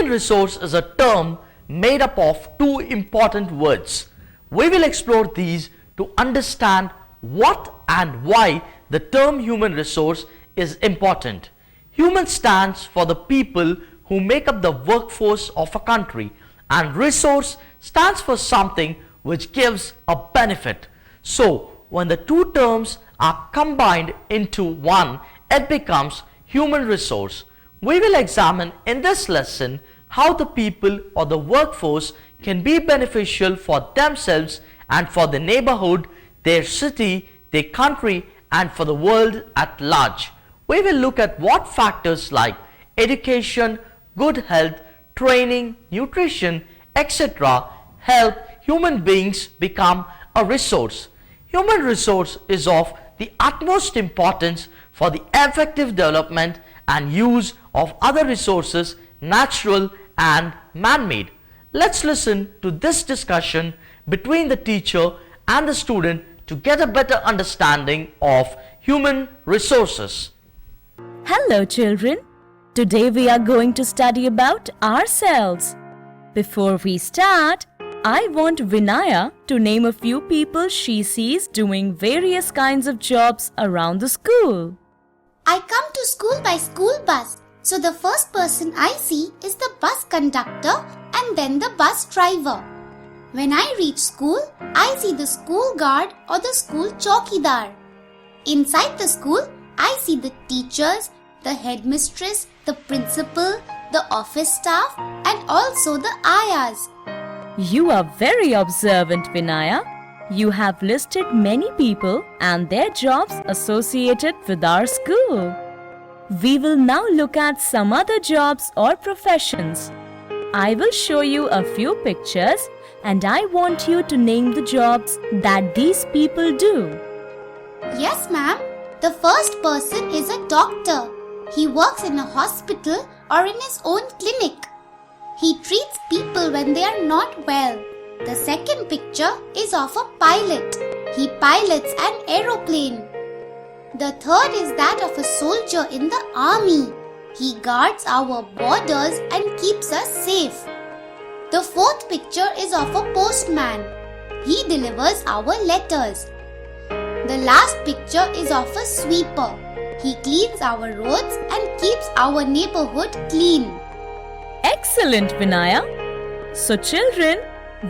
resource is a term made up of two important words. We will explore these to understand what and why the term human resource is important. Human stands for the people who make up the workforce of a country, and resource stands for something which gives a benefit. So, when the two terms are combined into one, it becomes human resource. We will examine in this lesson how the people or the workforce can be beneficial for themselves and for the neighborhood, their city, their country, and for the world at large. We will look at what factors like education, good health, training, nutrition, etc. help human beings become a resource. Human resource is of the utmost importance for the effective development and use of other resources, natural and man-made. Let's listen to this discussion between the teacher and the student to get a better understanding of human resources. Hello children, today we are going to study about ourselves. Before we start, I want Vinaya to name a few people she sees doing various kinds of jobs around the school. I come to school by school bus, so the first person I see is the bus conductor and then the bus driver. When I reach school, I see the school guard or the school chowkidar. Inside the school, I see the teachers, the headmistress, the principal, the office staff and also the ayahs. You are very observant, Vinaya. You have listed many people and their jobs associated with our school. We will now look at some other jobs or professions. I will show you a few pictures and I want you to name the jobs that these people do. Yes, ma'am. The first person is a doctor. He works in a hospital or in his own clinic. He treats people when they are not well. The second picture is of a pilot. He pilots an aeroplane. The third is that of a soldier in the army. He guards our borders and keeps us safe. The fourth picture is of a postman. He delivers our letters. The last picture is of a sweeper. He cleans our roads and keeps our neighborhood clean. Excellent, Vinaya. So children,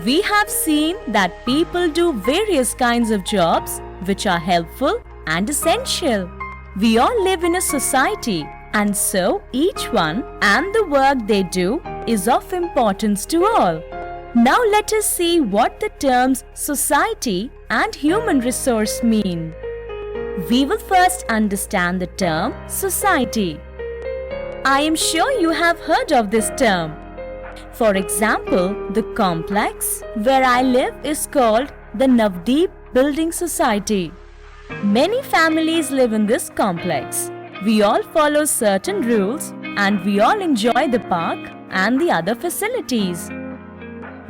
we have seen that people do various kinds of jobs which are helpful and essential. We all live in a society and so each one and the work they do is of importance to all. Now let us see what the terms society and human resource mean. We will first understand the term society. I am sure you have heard of this term. For example, the complex where I live is called the Navdeep Building Society. Many families live in this complex. We all follow certain rules and we all enjoy the park and the other facilities.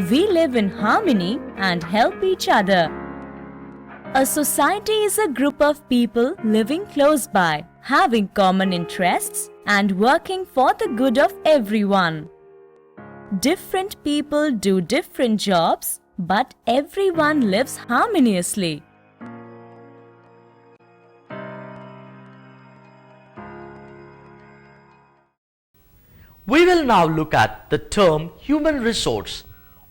We live in harmony and help each other. A society is a group of people living close by, having common interests and working for the good of everyone. Different people do different jobs, but everyone lives harmoniously. We will now look at the term human resource.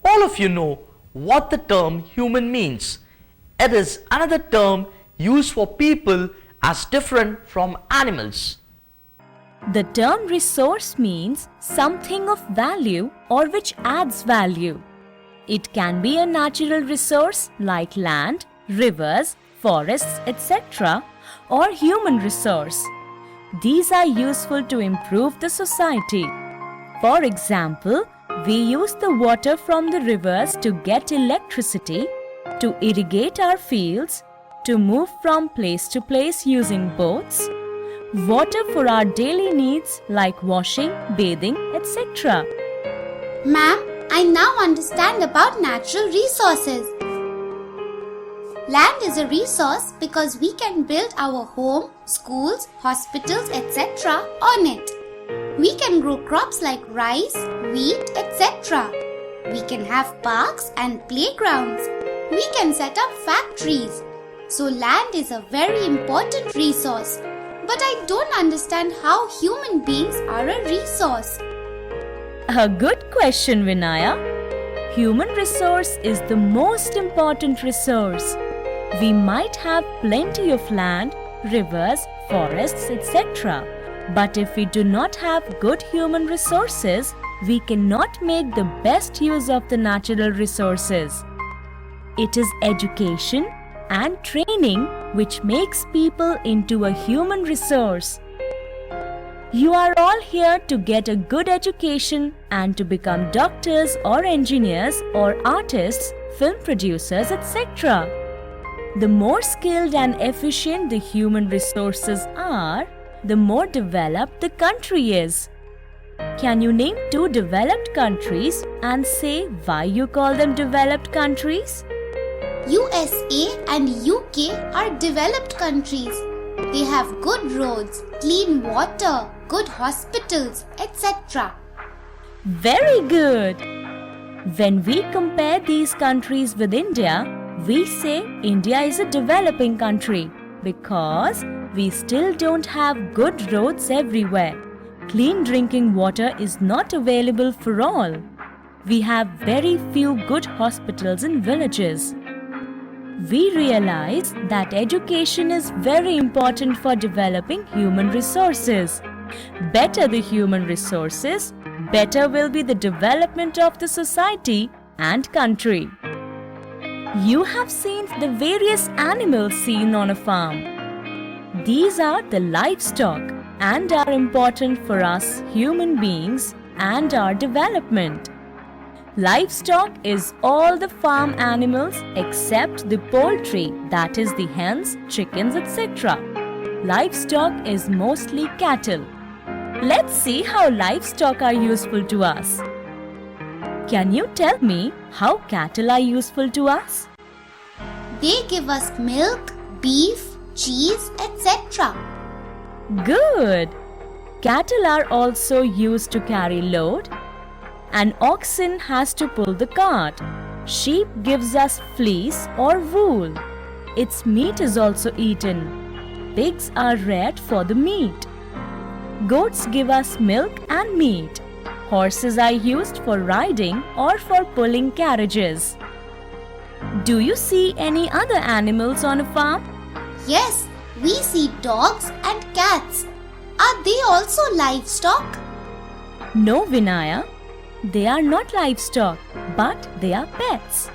All of you know what the term human means. It is another term used for people as different from animals. The term resource means something of value or which adds value. It can be a natural resource like land, rivers, forests, etc. or human resource. These are useful to improve the society. For example, we use the water from the rivers to get electricity, to irrigate our fields, to move from place to place using boats, water for our daily needs like washing, bathing, etc. Ma'am, I now understand about natural resources. Land is a resource because we can build our home, schools, hospitals, etc. on it. We can grow crops like rice, wheat, etc. We can have parks and playgrounds. We can set up factories. So land is a very important resource. But I don't understand how human beings are a resource. A good question, Vinaya. Human resource is the most important resource. We might have plenty of land, rivers, forests, etc. But if we do not have good human resources, we cannot make the best use of the natural resources. It is education and training which makes people into a human resource. You are all here to get a good education and to become doctors or engineers or artists, film producers, etc. The more skilled and efficient the human resources are, the more developed the country is. Can you name 2 developed countries and say why you call them developed countries? USA and UK are developed countries. They have good roads, clean water, good hospitals, etc. Very good. When we compare these countries with India, we say India is a developing country because we still don't have good roads everywhere. Clean drinking water is not available for all. We have very few good hospitals in villages. We realize that education is very important for developing human resources. Better the human resources, better will be the development of the society and country. You have seen the various animals seen on a farm. These are the livestock and are important for us human beings and our development. Livestock is all the farm animals except the poultry, that is the hens, chickens, etc. Livestock is mostly cattle. Let's see how livestock are useful to us. Can you tell me how cattle are useful to us? They give us milk, beef, cheese, etc. Good! Cattle are also used to carry load. An oxen has to pull the cart. Sheep gives us fleece or wool. Its meat is also eaten. Pigs are reared for the meat. Goats give us milk and meat. Horses are used for riding or for pulling carriages. Do you see any other animals on a farm? Yes, we see dogs and cats. Are they also livestock? No, Vinaya. They are not livestock, but they are pets.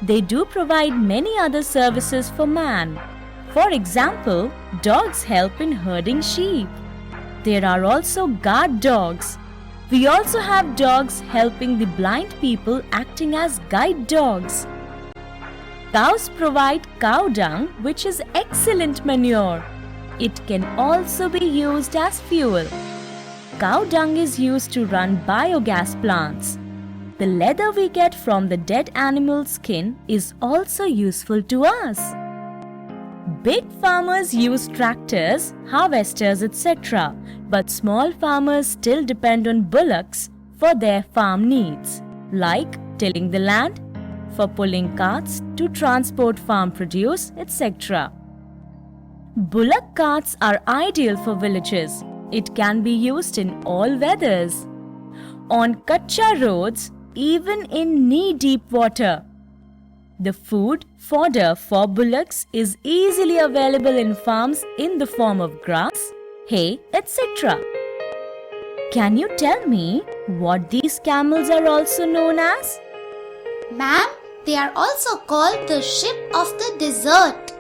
They do provide many other services for man. For example, dogs help in herding sheep. There are also guard dogs. We also have dogs helping the blind people acting as guide dogs. Cows provide cow dung, which is excellent manure. It can also be used as fuel. Cow dung is used to run biogas plants. The leather we get from the dead animal's skin is also useful to us. Big farmers use tractors, harvesters, etc. But small farmers still depend on bullocks for their farm needs, like tilling the land, for pulling carts to transport farm produce, etc. Bullock carts are ideal for villages. It can be used in all weathers. On kacha roads, even in knee-deep water. The food, fodder for bullocks is easily available in farms in the form of grass, hay, etc. Can you tell me what these camels are also known as? Ma'am, they are also called the sheep of the desert.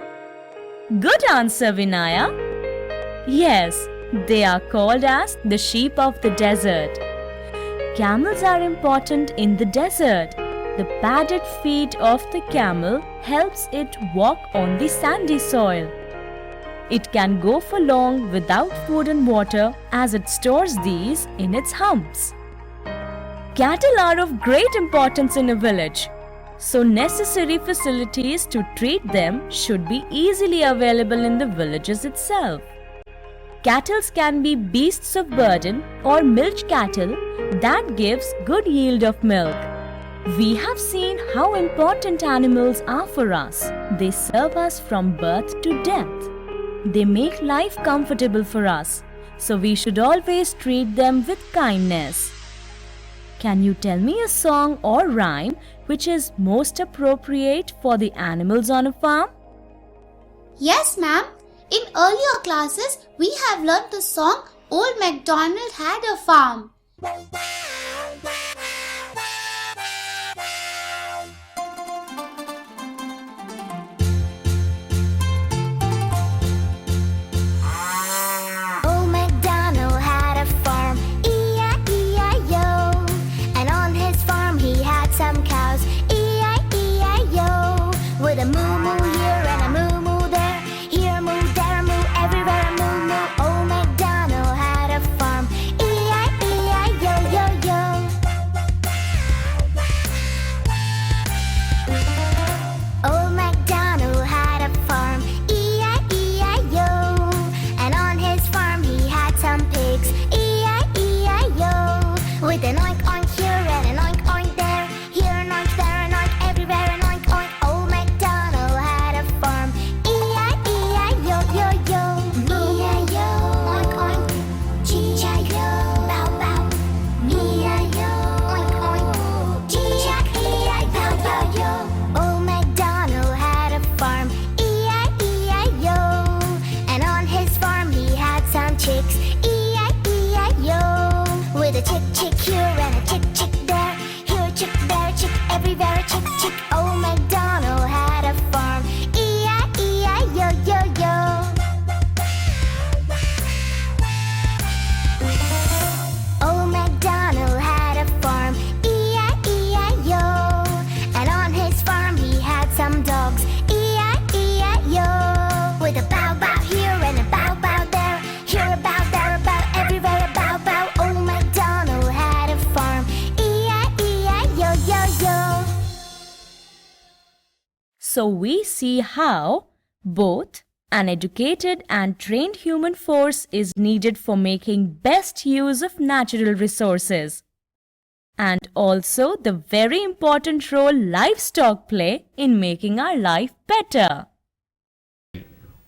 Good answer, Vinaya. Yes, they are called as the sheep of the desert. Camels are important in the desert. The padded feet of the camel helps it walk on the sandy soil. It can go for long without food and water as it stores these in its humps. Cattle are of great importance in a village, so necessary facilities to treat them should be easily available in the villages itself. Cattle can be beasts of burden or milch cattle that gives good yield of milk. We have seen how important animals are for us. They serve us from birth to death. They make life comfortable for us, so we should always treat them with kindness. Can you tell me a song or rhyme which is most appropriate for the animals on a farm? Yes, ma'am. In earlier classes, we have learnt the song Old MacDonald Had a Farm. Old MacDonald had a farm, E-I-E-I-O. And on his farm he had some cows, E-I-E-I-O. With a moo-moo here and a moo-moo there, here a moo, there a moo, everywhere a moo-moo. Old MacDonald had a farm, E-I-E-I-O-yo-yo. Old MacDonald had a farm, E-I-E-I-O. And on his farm he had some pigs, E-I-E-I-O. With an oink oink here and an oink oink there, here an oink, there an oink, everywhere an oink oink. Old MacDonald had a farm, E-I-E-I-O-yo-yo. E-I-O, oink oink, G-I-O, bow bow. E-I-O, oink oink, G-I-E-I-O-yo-yo. Old MacDonald had a farm, E-I-E-I-O. And on his farm he had some chicks, E-I-E-I-O. With a chick chick here and a chick chick there, here a chick, there a chick, everywhere a chick chick. Old MacDonald had a farm, E-I-E-I-O-yo-yo. Old MacDonald had a farm, E-I-E-I-O. And on his farm he had some dogs, E-I-E-I-O. With a bow bow here and a bow bow there, here a bow, there a bow, everywhere a bow bow. Old MacDonald had a farm, E-I-E-I-O-yo-yo. So we see how both an educated and trained human force is needed for making best use of natural resources, and also the very important role livestock play in making our life better.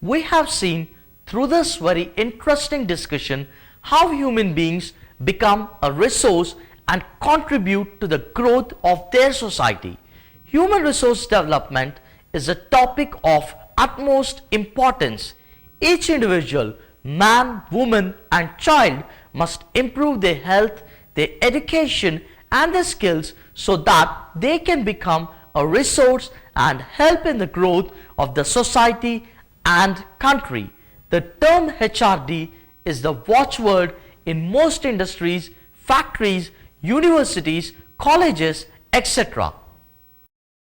We have seen through this very interesting discussion how human beings become a resource and contribute to the growth of their society. Human resource development is a topic of utmost importance. Each individual, man, woman and child must improve their health, their education and their skills so that they can become a resource and help in the growth of the society and country. The term HRD is the watchword in most industries, factories, universities, colleges, etc.